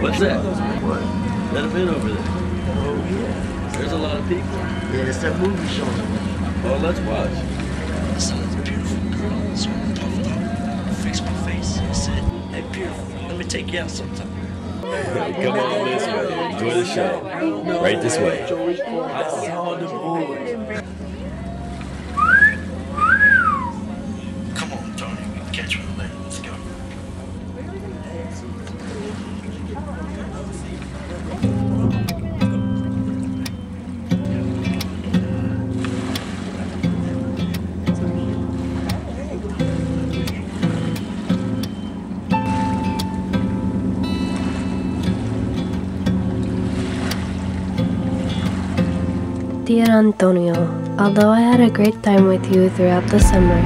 What's that? What? That event over there. Oh, yeah. There's a lot of people. Yeah, it's that movie showing. Oh, let's watch. I saw this beautiful girl, so puffed up, fixed my face, and said, "Hey, beautiful, let me take you out sometime." Come on this way. Enjoy the show. Right this way. I saw the boys. Come on, Tony, we can catch one later. Let's go. Dear Antonio, although I had a great time with you throughout the summer,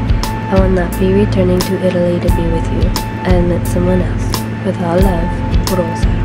I will not be returning to Italy to be with you. I have met someone else. With all love, Rosa.